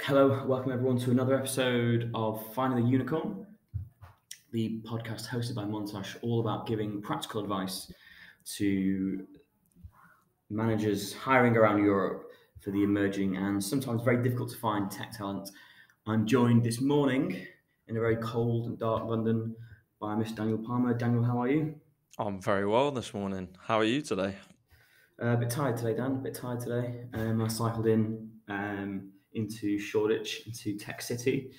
Hello, welcome everyone to another episode of Finding the Unicorn, the podcast hosted by Montage, all about giving practical advice to managers hiring around Europe for the emerging and sometimes very difficult to find tech talent. I'm joined this morning in a very cold and dark London by Mr. Daniel Palmer. Daniel, how are you? I'm very well this morning. How are you today? A bit tired today, Dan. A bit tired today. I cycled into Shoreditch, into Tech City,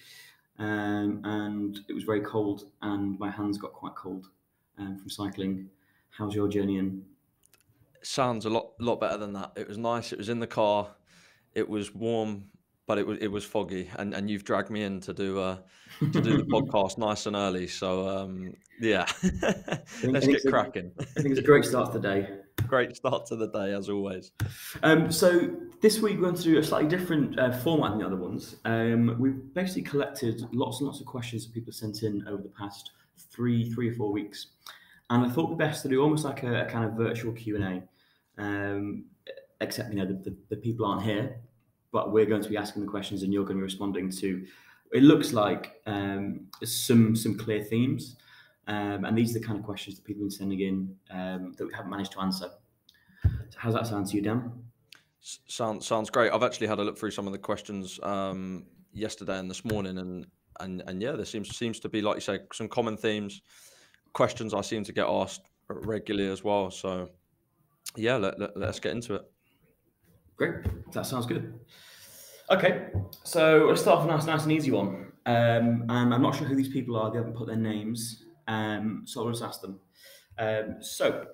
and it was very cold, and my hands got quite cold from cycling. How's your journey in? Sounds a lot better than that. It was nice. It was in the car. It was warm, but it was foggy. And you've dragged me in to do the podcast nice and early. So yeah, I let's think, get it's a, cracking. I think it's a great start to the day. Great start to the day as always. So this week we're going to do a slightly different format than the other ones. We've basically collected lots and lots of questions that people have sent in over the past three or 4 weeks, and I thought it'd be best to do almost like a kind of virtual Q&A, except the people aren't here, but we're going to be asking the questions and you're going to be responding to. It looks like some clear themes. And these are the kind of questions that people have been sending in that we haven't managed to answer. So how's that sound to you, Dan? Sounds great. I've actually had a look through some of the questions yesterday and this morning, and yeah, there seems to be, like you say, some common themes, questions I seem to get asked regularly as well. So yeah, let's get into it. Great, that sounds good. Okay, so let's start off with a nice and easy one. And I'm not sure who these people are, they haven't put their names, so I'll just ask them. So,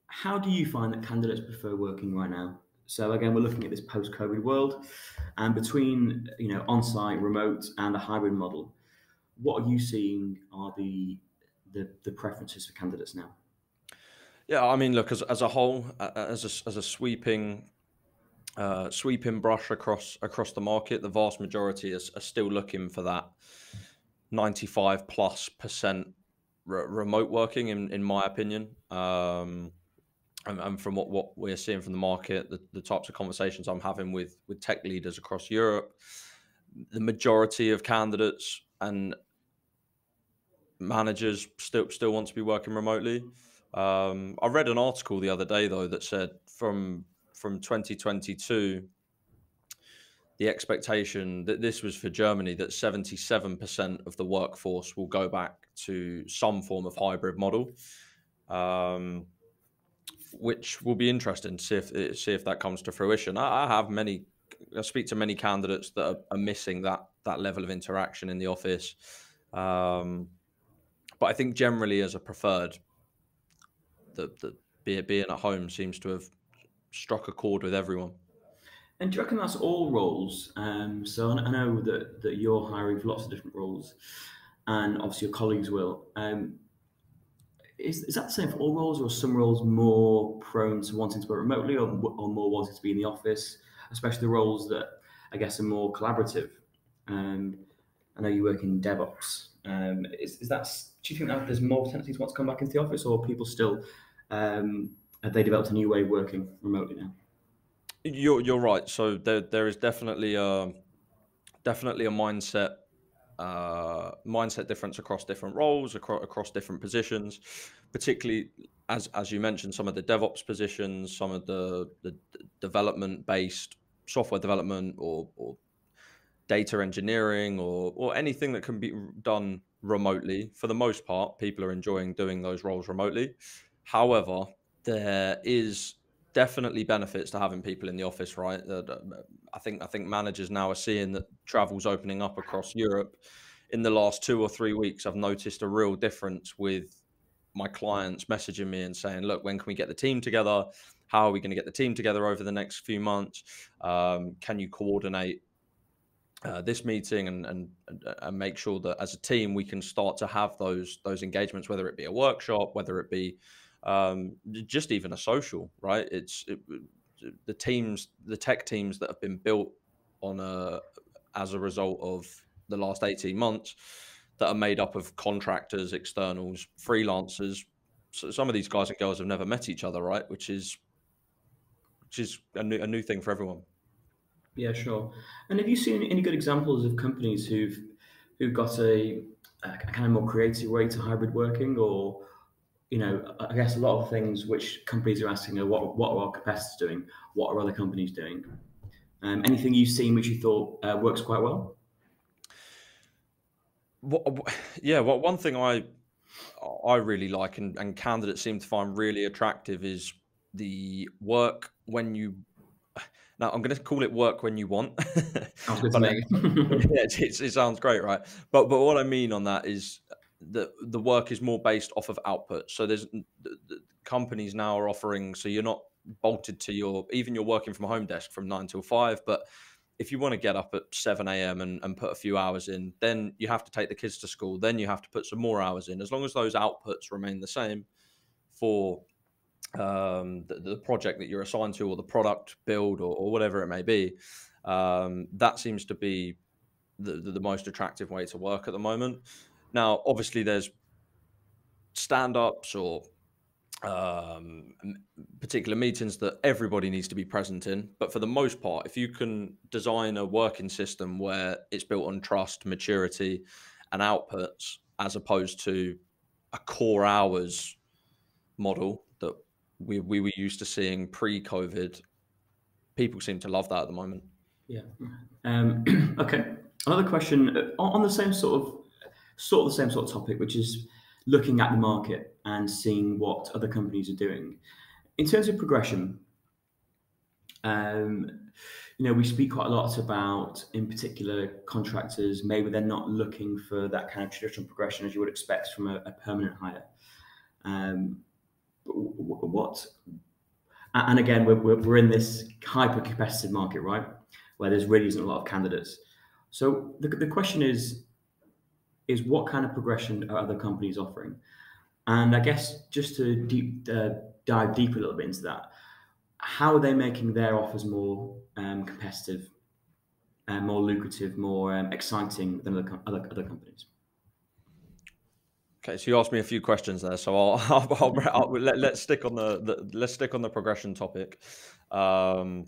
how do you find that candidates prefer working right now? So again, we're looking at this post-COVID world, and between on-site, remote, and a hybrid model, what are you seeing are the preferences for candidates now? Yeah, I mean, look, as a whole, as a sweeping brush across the market, the vast majority are still looking for that 95+% remote working, in my opinion. And from what we're seeing from the market, the types of conversations I'm having with tech leaders across Europe, the majority of candidates and managers still want to be working remotely. I read an article the other day though that said from 2022, the expectation that this was for Germany, that 77% of the workforce will go back to some form of hybrid model, um, which will be interesting to see if that comes to fruition. I speak to many candidates that are missing that level of interaction in the office, but I think generally as a preferred, the being at home seems to have struck a chord with everyone. And do you reckon that's all roles? So I know that you're hiring for lots of different roles, and obviously your colleagues will. Is that the same for all roles, or are some roles more prone to wanting to work remotely, or more wanting to be in the office, especially the roles that I guess are more collaborative? Um, I know you work in DevOps. Is that? Do you think that there's more tendency to want to come back into the office, or people still have they developed a new way of working remotely now? You're right. So there is definitely a mindset difference across different roles, across different positions, particularly as you mentioned, some of the DevOps positions, some of the development based software development, or data engineering, or anything that can be done remotely. For the most part, people are enjoying doing those roles remotely. However, there is definitely benefits to having people in the office, right? I think managers now are seeing that travel's opening up across Europe. In the last 2 or 3 weeks, I've noticed a real difference with my clients messaging me and saying, "Look, when can we get the team together? How are we going to get the team together over the next few months? Can you coordinate this meeting and make sure that as a team we can start to have those engagements, whether it be a workshop, whether it be just even a social, right? The tech teams that have been built on a as a result of the last 18 months, that are made up of contractors, externals, freelancers. So some of these guys and girls have never met each other, right? Which is a new thing for everyone. Yeah, sure. And have you seen any good examples of companies who've got a kind of more creative way to hybrid working, or I guess a lot of things which companies are asking are what are our competitors doing? What are other companies doing? Anything you've seen which you thought works quite well? Yeah, well, one thing I really like and candidates seem to find really attractive is the work when you. Now I'm going to call it work when you want, I was going to but say. yeah, it sounds great, right? But what I mean on that is that the work is more based off of output. So the companies now are offering, so you're not bolted to even you're working from a home desk from 9 till 5, but if you want to get up at 7 a.m. And put a few hours in, then you have to take the kids to school. Then you have to put some more hours in. As long as those outputs remain the same for the project that you're assigned to, or the product build, or whatever it may be, that seems to be the most attractive way to work at the moment. Now, obviously, there's stand-ups or particular meetings that everybody needs to be present in. But for the most part, if you can design a working system where it's built on trust, maturity, and outputs, as opposed to a core hours model that we were used to seeing pre-COVID, people seem to love that at the moment. Yeah. Okay. Another question on the same sort of the same sort of topic, which is looking at the market and seeing what other companies are doing. In terms of progression, we speak quite a lot about, in particular, contractors. Maybe they're not looking for that kind of traditional progression as you would expect from a permanent hire. Um, what? And again, we're in this hyper competitive market, right, where there's really isn't a lot of candidates. So the question is what kind of progression are other companies offering? And I guess just to dive deeper a little bit into that, how are they making their offers more competitive, more lucrative, more exciting than other companies? Okay, so you asked me a few questions there, so let's stick on let's stick on the progression topic. Um,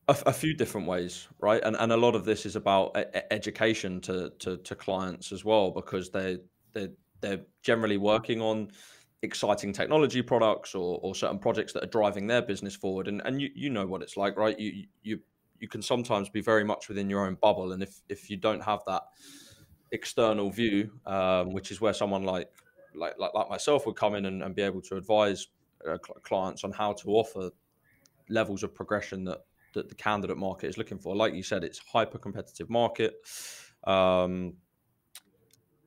a few different ways, right? And a lot of this is about education to clients as well, because they're generally working on exciting technology products, or certain projects that are driving their business forward. And you know what it's like, right? You can sometimes be very much within your own bubble, and if you don't have that external view, which is where someone like myself would come in and be able to advise clients on how to offer levels of progression that the candidate market is looking for. Like you said, it's hyper competitive market. Um,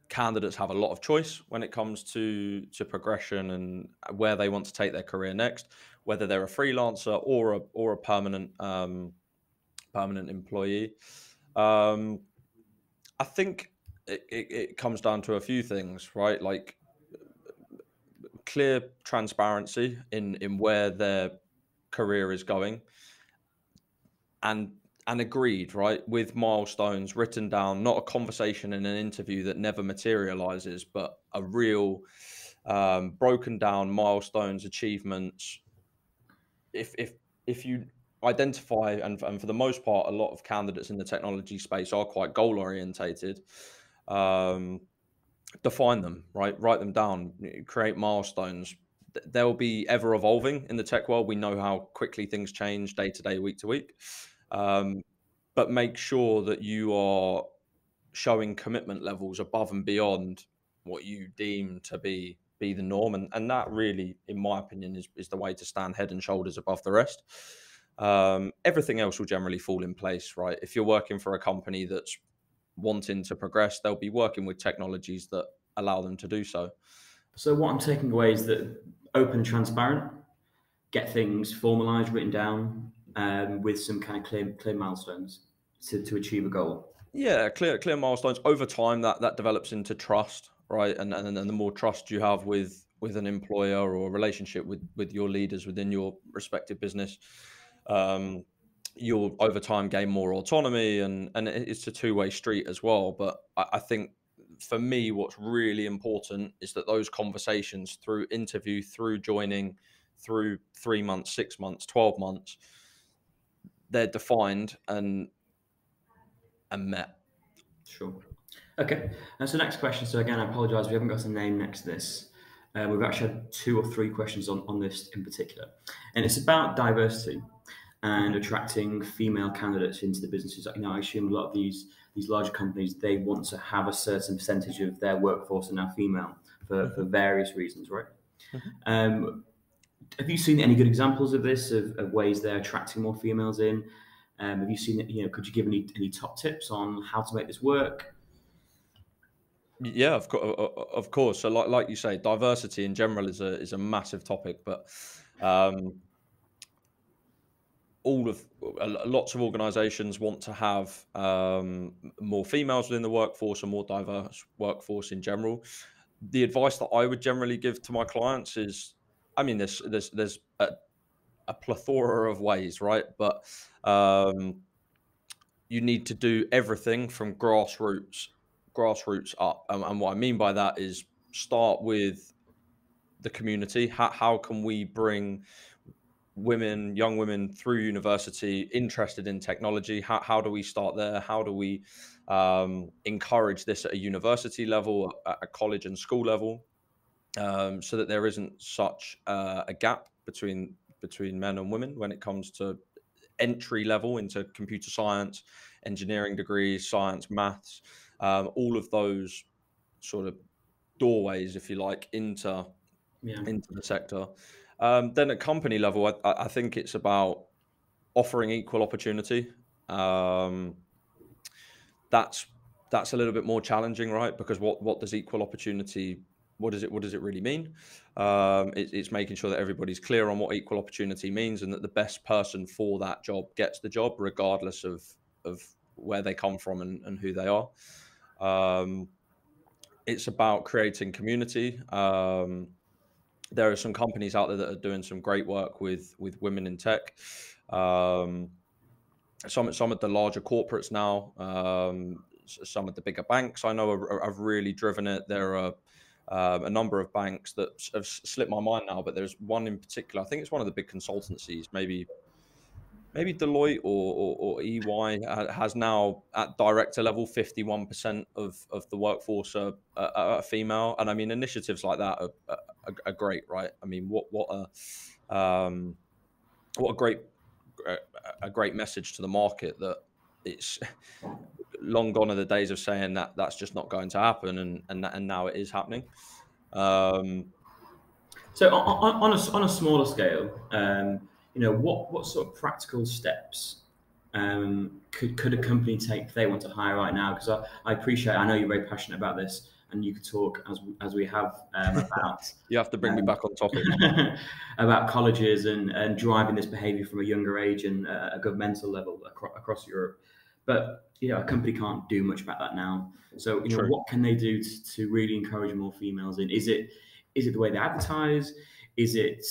Candidates have a lot of choice when it comes to progression and where they want to take their career next, whether they're a freelancer or a permanent employee. Um, I think it comes down to a few things, right? Like clear transparency in where their career is going, and agreed, right, with milestones written down, not a conversation in an interview that never materializes, but a real broken down milestones, achievements. If you identify, and for the most part, a lot of candidates in the technology space are quite goal orientated. um, Define them, right? Write them down, create milestones. They'll be ever evolving in the tech world. We know how quickly things change day to day, week to week. Um, but make sure that you are showing commitment levels above and beyond what you deem to be the norm. And that really, in my opinion, is the way to stand head and shoulders above the rest. Everything else will generally fall in place, right? If you're working for a company that's wanting to progress, they'll be working with technologies that allow them to do so. So what I'm taking away is that open and transparent, get things formalized, written down, with some kind of clear milestones to achieve a goal. Yeah, clear milestones over time, that develops into trust, right? And the more trust you have with an employer, or a relationship with your leaders within your respective business, um, you'll over time gain more autonomy, and it's a two-way street as well. But I think for me, what's really important is that those conversations, through interview, through joining, through 3 months, 6 months, 12 months, they're defined and met. Sure. Okay. So next question. So again, I apologise, we haven't got a name next to this. We've actually had 2 or 3 questions on this in particular, and it's about diversity and attracting female candidates into the businesses. You know, I assume a lot of these larger companies, they want to have a certain percentage of their workforce are now female for various reasons, right? Have you seen any good examples of this, of ways they're attracting more females in? Have you seen it? You know, could you give any top tips on how to make this work? Yeah, of course. So, like you say, diversity in general is a massive topic, but lots of organisations want to have more females within the workforce and more diverse workforce in general. The advice that I would generally give to my clients is, I mean, there's a plethora of ways, right? But you need to do everything from grassroots up. And what I mean by that is start with the community. How can we bring young women through university interested in technology? How do we start there? How do we encourage this at a university level, at a college and school level, so that there isn't such a gap between men and women when it comes to entry level into computer science, engineering degrees, science, maths, all of those sort of doorways, if you like, into the sector. Then at company level, I think it's about offering equal opportunity. That's a little bit more challenging, right? Because what does equal opportunity? What does it really mean? It's making sure that everybody's clear on what equal opportunity means, and that the best person for that job gets the job, regardless of where they come from and who they are. It's about creating community. There are some companies out there that are doing some great work with women in tech. Some of the larger corporates now, some of the bigger banks I know have really driven it. There are a number of banks that have slipped my mind now, but there's one in particular. I think it's one of the big consultancies, maybe Deloitte or EY has now at director level 51% of the workforce are female, and I mean initiatives like that are great, right? I mean what a great message to the market that it's long gone are the days of saying that that's just not going to happen, and now it is happening. So on a smaller scale, you know, what sort of practical steps could a company take if they want to hire right now? Because I appreciate, I know you're very passionate about this, and you could talk as we have about. You have to bring me back on topic. About colleges and driving this behaviour from a younger age and a governmental level across Europe. But you know, a company can't do much about that now. So you know, what can they do to really encourage more females in? Is it the way they advertise? Is it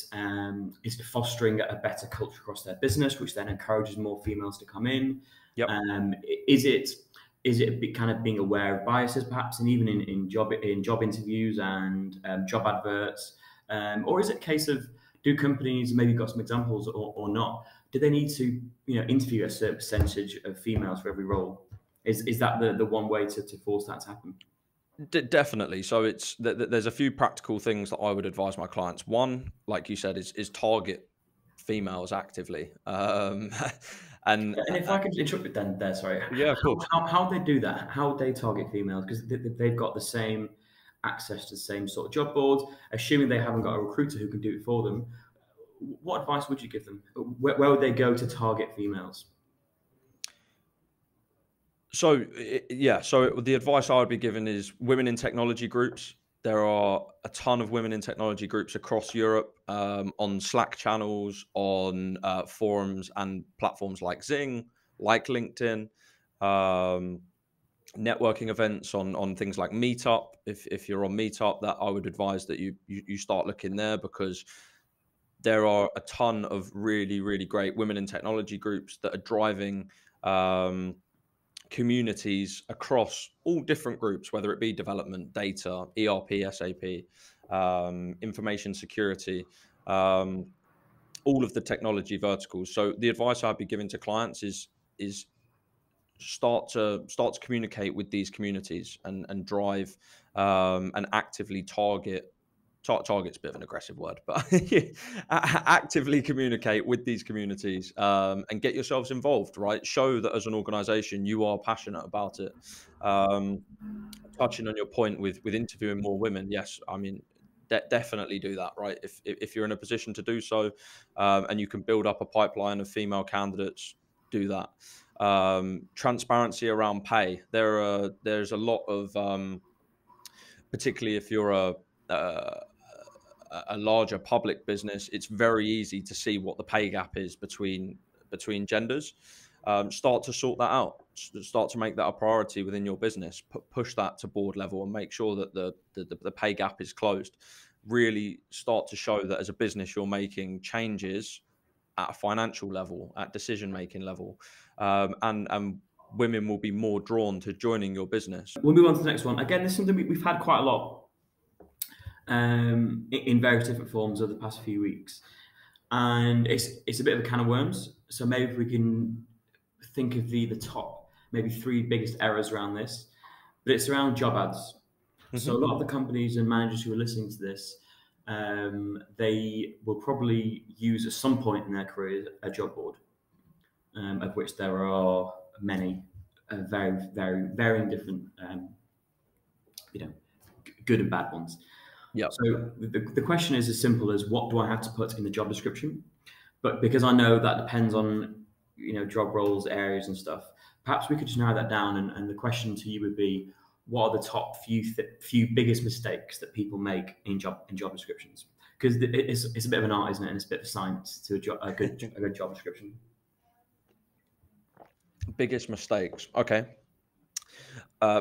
fostering a better culture across their business, which then encourages more females to come in? Yep. Is it kind of being aware of biases, perhaps, and even in job interviews and job adverts, or is it a case of, do companies, maybe got some examples or not? Do they need to interview a certain percentage of females for every role? Is that the one way to force that to happen? Definitely. So there's a few practical things that I would advise my clients. One, like you said, is target females actively. And if I could interrupt there, sorry. Yeah, of course. How they do that? How they target females? Because they've got the same access to the same sort of job boards. Assuming they haven't got a recruiter who can do it for them, what advice would you give them? Where would they go to target females? So the advice I would be giving is women in technology groups. There are a ton of women in technology groups across Europe, on Slack channels, on forums and platforms like Xing, like LinkedIn, networking events on things like Meetup. If you're on Meetup, that I would advise that you start looking there, because there are a ton of really, really great women in technology groups that are driving communities across all different groups, whether it be development, data, ERP, SAP, information security. all of the technology verticals. So the advice I'd be giving to clients is start to communicate with these communities and drive and actively target's a bit of an aggressive word, but actively communicate with these communities, and get yourselves involved, right? Show that as an organization you are passionate about it. um, Touching on your point with interviewing more women, yes, I mean, definitely do that, right? If you're in a position to do so, and you can build up a pipeline of female candidates, do that. Transparency around pay. There's a lot of, particularly if you're uh, a larger public business, it's very easy to see what the pay gap is between genders. Start to sort that out. Start to make that a priority within your business. Push that to board level and make sure that the pay gap is closed. Really start to show that as a business you're making changes at a financial level, at decision making level, and women will be more drawn to joining your business. We'll move on to the next one. Again, this is something we've had quite a lot in various different forms over the past few weeks, and it's a bit of a can of worms. So maybe if we can think of the top maybe three biggest errors around this, but it's around job ads. So a lot of the companies and managers who are listening to this, they will probably use at some point in their career a job board, of which there are many, very, very varying different, good and bad ones. Yeah. So the question is as simple as, what do I have to put in the job description? But because I know that depends on job roles, areas, and stuff, perhaps we could just narrow that down. And the question to you would be, what are the top few biggest mistakes that people make in job descriptions? Because it's a bit of an art, isn't it? And it's a bit of science to a good job description. Biggest mistakes. Okay.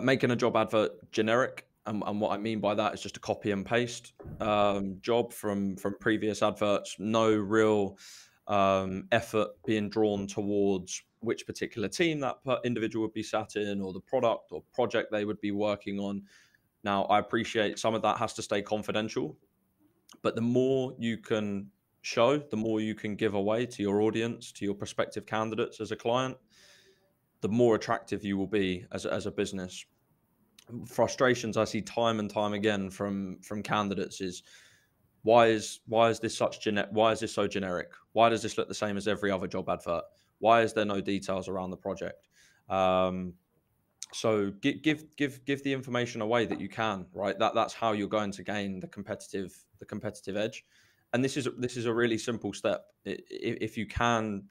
Making a job advert generic. And what I mean by that is just a copy and paste job from previous adverts. No real effort being drawn towards which particular team that individual would be sat in, or the product or project they would be working on. Now, I appreciate some of that has to stay confidential, but the more you can show, the more you can give away to your audience, to your prospective candidates as a client, the more attractive you will be as a business. Frustrations I see time and time again from candidates is, why is this so generic? Why does this look the same as every other job advert? Why is there no details around the project? So give the information away that you can, right? That's how you're going to gain the competitive edge. And this is a really simple step. If you can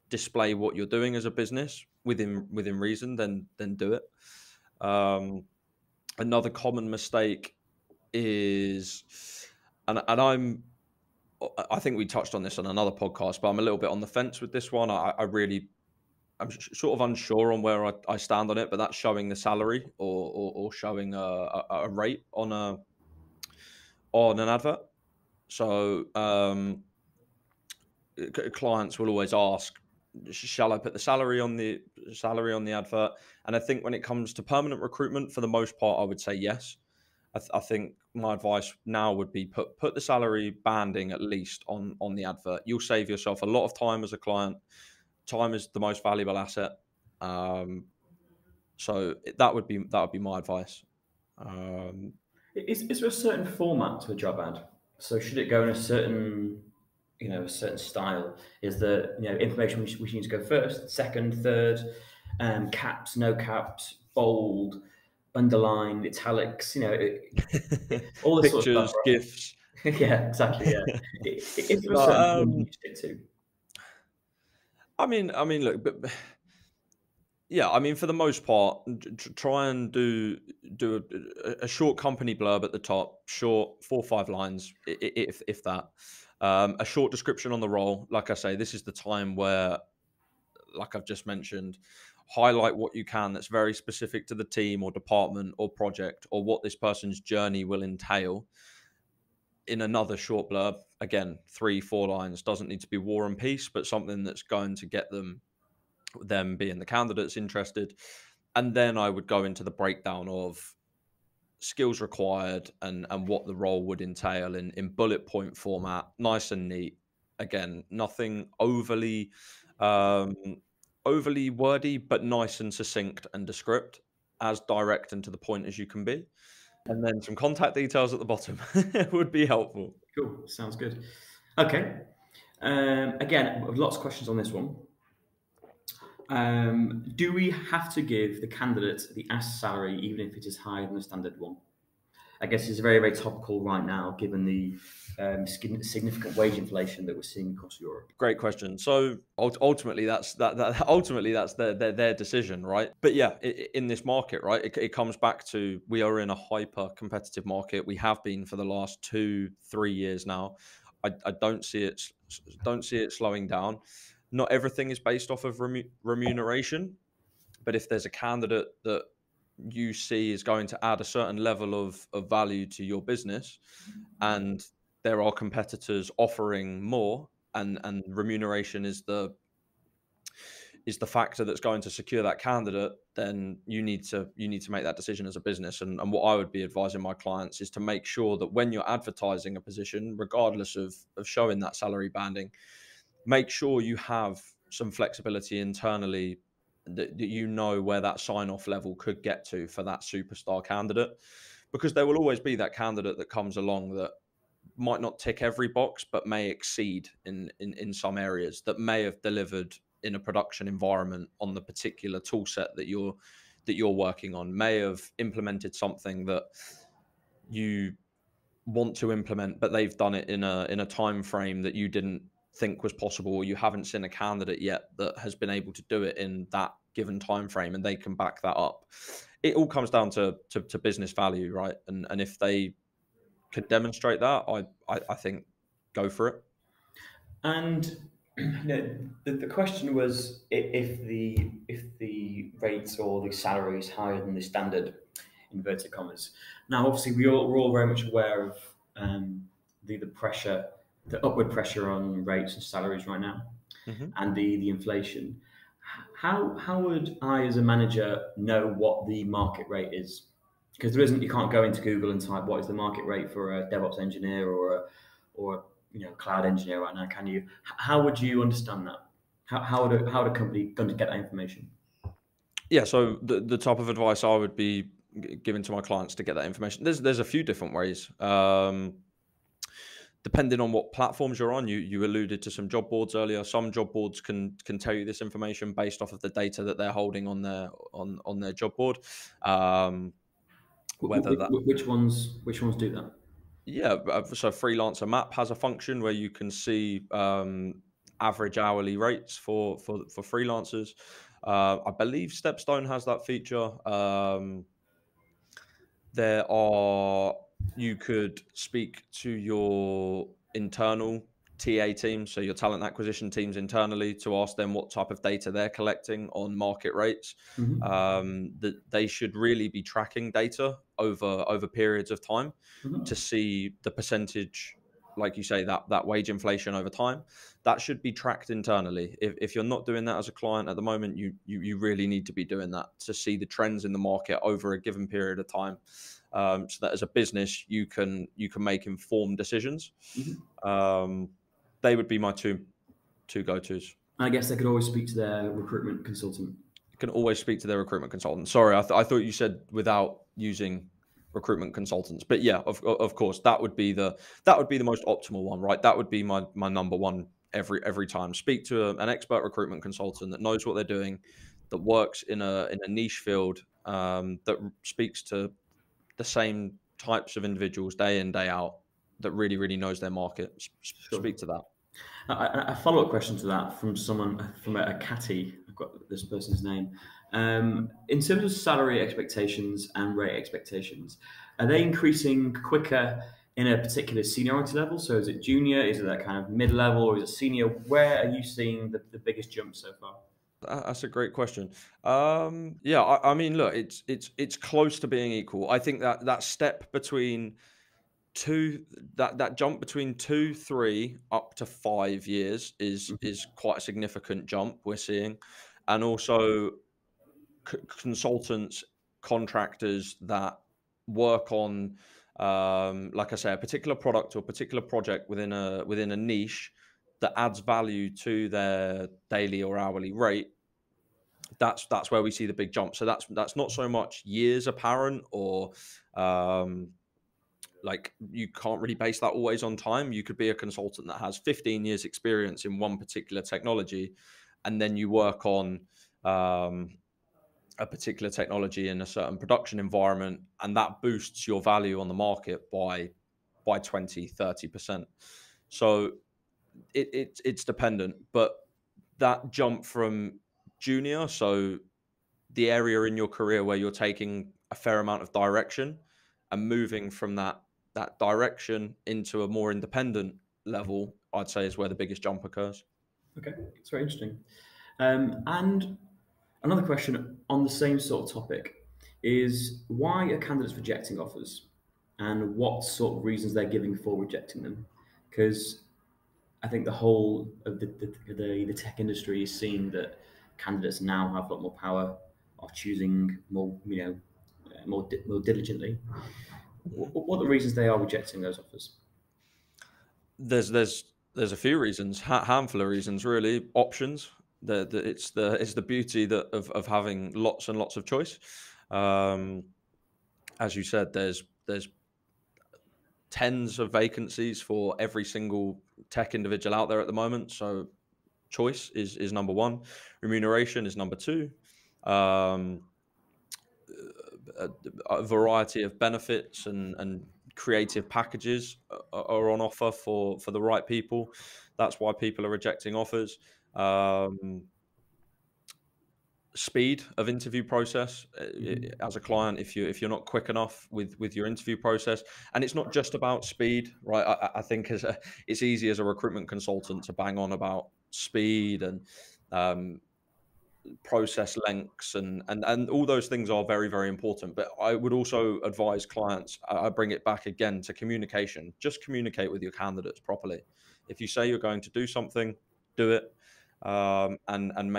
display what you're doing as a business within reason, then do it. Another common mistake is, and I think we touched on this on another podcast, but I'm a little bit on the fence with this one. I'm sort of unsure on where I stand on it, but that's showing the salary or showing a rate on an advert. So clients will always ask, shall I put the salary on the advert? And I think when it comes to permanent recruitment, for the most part, I would say yes. I think my advice now would be put the salary banding at least on the advert. You'll save yourself a lot of time as a client. Time is the most valuable asset. So that would be my advice. Is there a certain format to a job ad? So should it go in a certain style? Is the information which needs to go first, second, third, caps, no caps, bold, underlined, italics, all this pictures, sort of stuff, right? GIFs. Yeah, exactly. Yeah. Is there a certain format you stick to? I mean, look, but yeah, I mean, for the most part, try and do a short company blurb at the top, short 4 or 5 lines, if that. A short description on the role. Like I say, this is the time where, like I've just mentioned, highlight what you can that's very specific to the team or department or project, or what this person's journey will entail. In another short blurb, again, 3, 4 lines, doesn't need to be war and peace, but something that's going to get them being the candidates interested. And then I would go into the breakdown of skills required and what the role would entail in bullet point format, nice and neat. Again, nothing um, overly wordy, but nice and succinct and descript, as direct and to the point as you can be. And then some contact details at the bottom would be helpful. Cool. Sounds good. Okay. Again, lots of questions on this one. Do we have to give the candidate the asked salary even if it is higher than the standard one? I guess it's very, very topical right now, given the significant wage inflation that we're seeing across Europe. Great question. So ultimately, that's their decision, right? But yeah, in this market, right, it comes back to we are in a hyper competitive market. We have been for the last 2-3 years now. I don't see it slowing down. Not everything is based off of remuneration, but if there's a candidate that you see is going to add a certain level of value to your business, and there are competitors offering more, and remuneration is the factor that's going to secure that candidate, then you need to make that decision as a business. And what I would be advising my clients is to make sure that when you're advertising a position, regardless of showing that salary banding, make sure you have some flexibility internally, that you know where that sign-off level could get to for that superstar candidate, because there will always be that candidate that comes along that might not tick every box, but may exceed in some areas, that may have delivered in a production environment on the particular tool set that you're working on, may have implemented something that you want to implement, but they've done it in a time frame that you didn't think was possible, or you haven't seen a candidate yet that has been able to do it in that given time frame, and they can back that up. It all comes down to business value, right? And if they could demonstrate that, I think go for it. And the question was if the rates or the salary is higher than the standard, inverted commas. Now, obviously, we're all very much aware of the upward pressure on rates and salaries right now, and the inflation. How would I, as a manager, know what the market rate is? Because you can't go into Google and type what is the market rate for a DevOps engineer or cloud engineer right now, can you? How would you understand that? How would a company going to get that information? Yeah, so the type of advice I would be giving to my clients to get that information, there's a few different ways. Depending on what platforms you're on, you alluded to some job boards earlier. Some job boards can tell you this information based off of the data that they're holding on their job board. Which ones do that? Yeah, so Freelancer Map has a function where you can see average hourly rates for freelancers. I believe Stepstone has that feature. You could speak to your internal TA team, so your talent acquisition teams internally, to ask them what type of data they're collecting on market rates. That they should really be tracking data over periods of time to see the percentage, like you say, that wage inflation over time. That should be tracked internally. If you're not doing that as a client at the moment, you really need to be doing that to see the trends in the market over a given period of time, so that as a business you can make informed decisions. They would be my two go-tos. I guess they could always speak to their recruitment consultant. You can always speak to their recruitment consultant. Sorry, I thought you said without using recruitment consultants, but yeah, of course, that would be the most optimal one, right? That would be my number one every time. Speak to an expert recruitment consultant that knows what they're doing, that works in a niche field, that speaks to the same types of individuals day in, day out, that really knows their market. Sure. Speak to that. A follow-up question to that from someone, from a Catty, I've got this person's name. In terms of salary expectations and rate expectations, are they increasing quicker in a particular seniority level? So is it junior, is it that kind of mid-level, or is it senior? Where are you seeing the biggest jump so far? That's a great question. Yeah, I mean, look, it's close to being equal. I think that step between that jump between 2, 3 up to 5 years is quite a significant jump we're seeing. And also consultants, contractors that work on, like I say, a particular product or a particular project within a niche, that adds value to their daily or hourly rate, that's where we see the big jump. So that's not so much years apparent, or um, like you can't really base that always on time. You could be a consultant that has 15 years experience in one particular technology, and then you work on um, a particular technology in a certain production environment, and that boosts your value on the market by 20-30%. So it's dependent, but that jump from junior, so the area in your career where you're taking a fair amount of direction and moving from that direction into a more independent level, I'd say is where the biggest jump occurs. Okay, it's very interesting. And another question on the same sort of topic is why are candidates rejecting offers and what sort of reasons they're giving for rejecting them? Because I think the whole of the tech industry is seeing that candidates now have a lot more power, are choosing more, more diligently. What are the reasons they are rejecting those offers? There's a few reasons, handful of reasons really. Options. It's the beauty of having lots and lots of choice. Um, as you said, there's tens of vacancies for every single tech individual out there at the moment. So choice is number one. Remuneration is number two. Um, a, a variety of benefits and creative packages are on offer for the right people. That's why people are rejecting offers. Um, Speed of interview process, as a client, if you're not quick enough with your interview process, and it's not just about speed, right? I think it's easy as a recruitment consultant to bang on about speed and um, process lengths, and all those things are very, very important. But I would also advise clients, I bring it back again to communication. Just communicate with your candidates properly. If you say you're going to do something, do it, and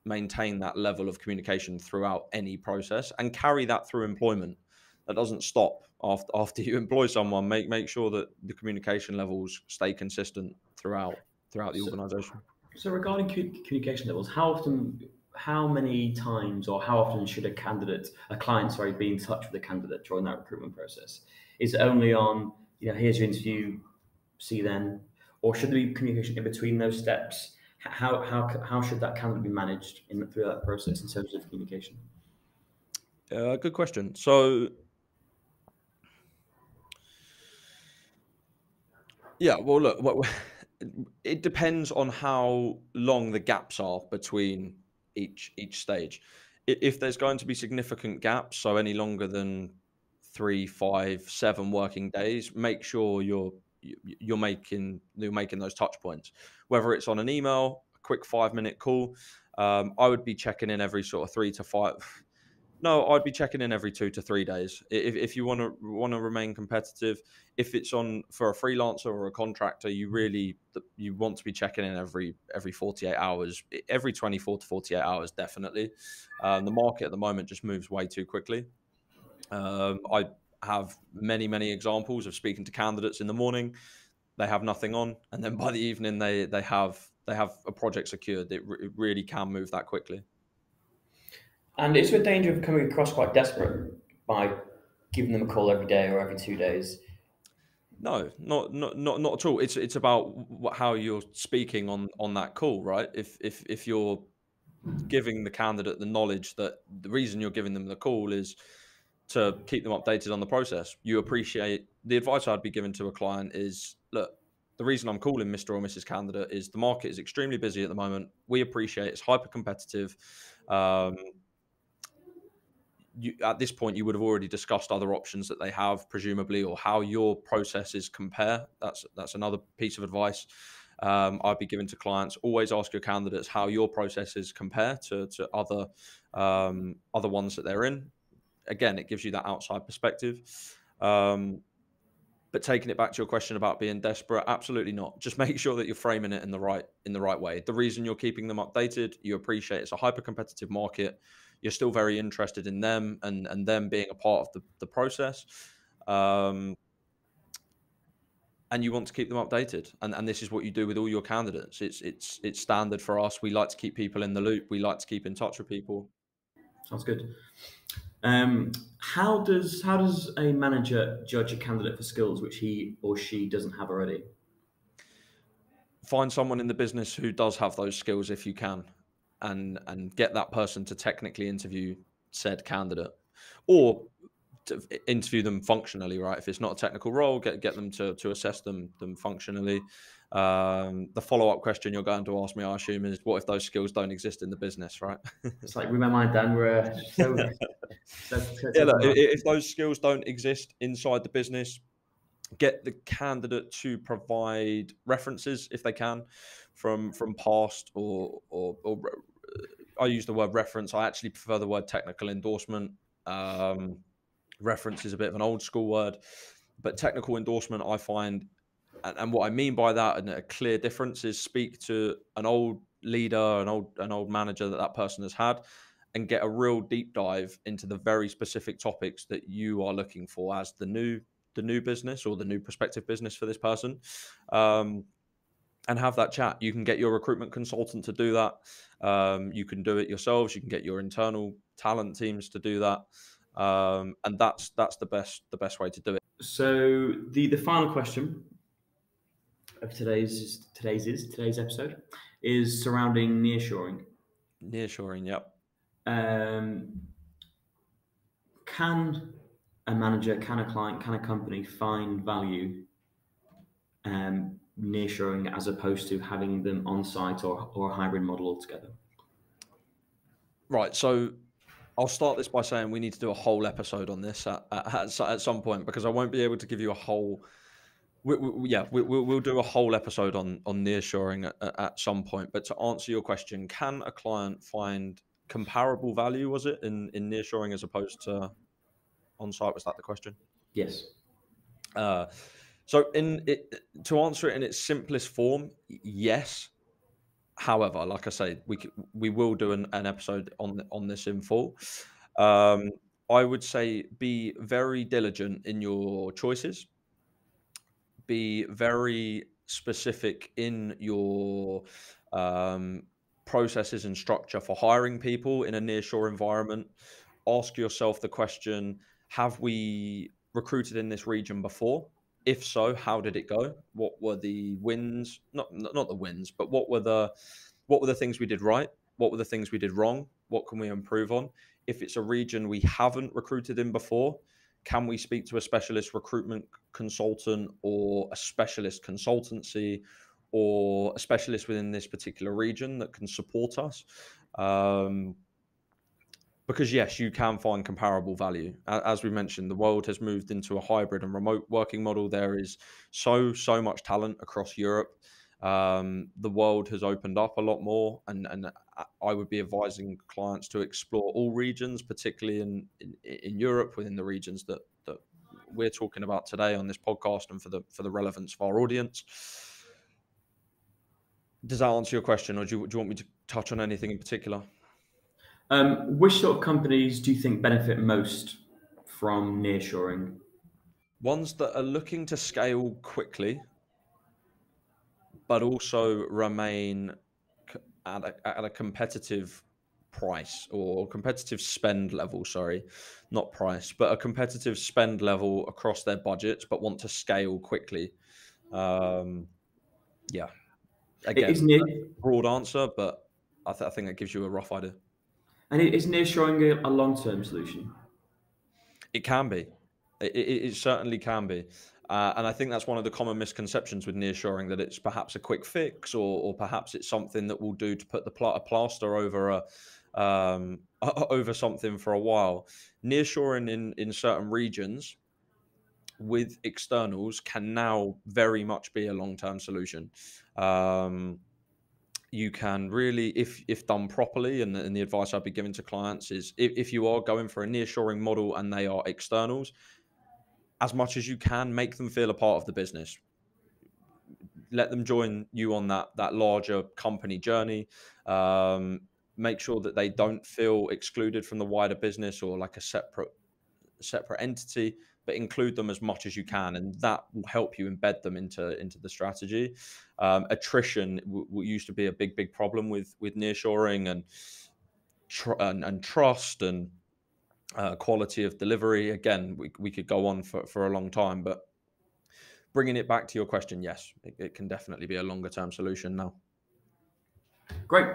maintain that level of communication throughout any process, and carry that through employment. That doesn't stop after you employ someone. Make sure that the communication levels stay consistent throughout the So, organization. so regarding communication levels, how many times, or how often should a client, sorry, be in touch with a candidate during that recruitment process? Is it only on, here's your interview, see you then, or should there be communication in between those steps? How should that candidate be managed through that process in terms of communication? Good question. So, yeah, well, look, it depends on how long the gaps are between each stage. If there's going to be significant gaps, so any longer than 3, 5, 7 working days, make sure you're making those touch points, whether it's on an email, a quick 5-minute call. I would be checking in every sort of 3 to 5. No, I'd be checking in every 2 to 3 days. If you want to remain competitive, if it's on for a freelancer or a contractor, you want to be checking in every 48 hours, every 24 to 48 hours, definitely. The market at the moment just moves way too quickly. I have many examples of speaking to candidates in the morning, they have nothing on, and then by the evening they have a project secured. It really can move that quickly. And is there a danger of coming across quite desperate by giving them a call every day or every 2 days? No, not at all. It's about how you're speaking on that call, right? If you're giving the candidate the knowledge that the reason you're giving them the call is to keep them updated on the process, you appreciate the advice I'd be giving to a client is, look, the reason I'm calling Mr. or Mrs. Candidate is the market is extremely busy at the moment. We appreciate it's hyper competitive. Um, at this point, you would have already discussed other options that they have, presumably, or how your processes compare. That's another piece of advice I'd be giving to clients. Always ask your candidates how your processes compare to other ones that they're in. Again, it gives you that outside perspective. But taking it back to your question about being desperate, absolutely not. Just make sure that you're framing it in the right way. The reason you're keeping them updated, you appreciate it's a hyper competitive market. You're still very interested in them and them being a part of the process. and you want to keep them updated. And this is what you do with all your candidates. It's standard for us. We like to keep people in the loop. We like to keep in touch with people. Sounds good. How does a manager judge a candidate for skills which he or she doesn't have already? Find someone in the business who does have those skills if you can, and get that person to technically interview said candidate, or to interview them functionally, right? If it's not a technical role, get them to assess them functionally. The follow-up question you're going to ask me, I assume, is what if those skills don't exist in the business, right? It's like, read my mind, Dan. We're Yeah, look, if those skills don't exist inside the business, get the candidate to provide references if they can from past or I use the word reference. I actually prefer the word technical endorsement. Reference is a bit of an old school word, but technical endorsement, I find, and what I mean by that, and a clear difference, is speak to an old leader, an old manager that person has had, and get a real deep dive into the very specific topics that you are looking for as the new business or the new prospective business for this person, and have that chat. You can get your recruitment consultant to do that. You can do it yourselves. You can get your internal talent teams to do that. And that's the best way to do it. So the final question of today's episode is surrounding nearshoring. Nearshoring, yep. Can a manager, can a client, can a company find value nearshoring as opposed to having them on site or a hybrid model altogether? Right. So I'll start this by saying we need to do a whole episode on this at some point, because I won't be able to give you a whole. We'll do a whole episode on nearshoring at some point. But to answer your question, can a client find comparable value? Was it in nearshoring as opposed to on site? Was that the question? Yes. So to answer it in its simplest form, yes. However, like I say, we will do an episode on this in full. I would say be very diligent in your choices. Be very specific in your processes and structure for hiring people in a nearshore environment. Ask yourself the question: have we recruited in this region before? If so, how did it go? What were the wins? Not the wins, but what were the things we did right? What were the things we did wrong? What can we improve on? If it's a region we haven't recruited in before, can we speak to a specialist recruitment consultant or a specialist consultancy or a specialist within this particular region that can support us? Because yes, you can find comparable value. As we mentioned, the world has moved into a hybrid and remote working model. There is so much talent across Europe. The world has opened up a lot more, and I would be advising clients to explore all regions, particularly in Europe, within the regions that we're talking about today on this podcast, and for the relevance of our audience. Does that answer your question, or do you want me to touch on anything in particular? Which sort of companies do you think benefit most from nearshoring? Ones that are looking to scale quickly, but also remain at a competitive price or competitive spend level. Sorry, not price, but a competitive spend level across their budgets, but want to scale quickly. Yeah. Again, broad answer, but I think that gives you a rough idea. And is nearshoring a long-term solution? It can be. It certainly can be. And I think that's one of the common misconceptions with nearshoring, that it's perhaps a quick fix, or perhaps it's something that will do to put a plaster over over something for a while. Nearshoring in certain regions with externals can now very much be a long-term solution. You can really, if done properly, and the advice I'd be giving to clients is, if you are going for a nearshoring model and they are externals, as much as you can, make them feel a part of the business. Let them join you on that larger company journey. Make sure that they don't feel excluded from the wider business or like a separate entity, but include them as much as you can, and that will help you embed them into the strategy. Attrition used to be a big problem with nearshoring, and trust and quality of delivery. Again, we could go on for a long time, but bringing it back to your question, yes, it can definitely be a longer term solution now. Great.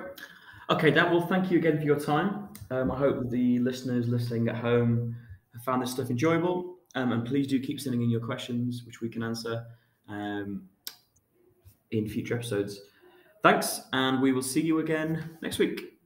Okay, Dan, well, thank you again for your time. I hope the listeners listening at home have found this stuff enjoyable. And please do keep sending in your questions, which we can answer in future episodes. Thanks, and we will see you again next week.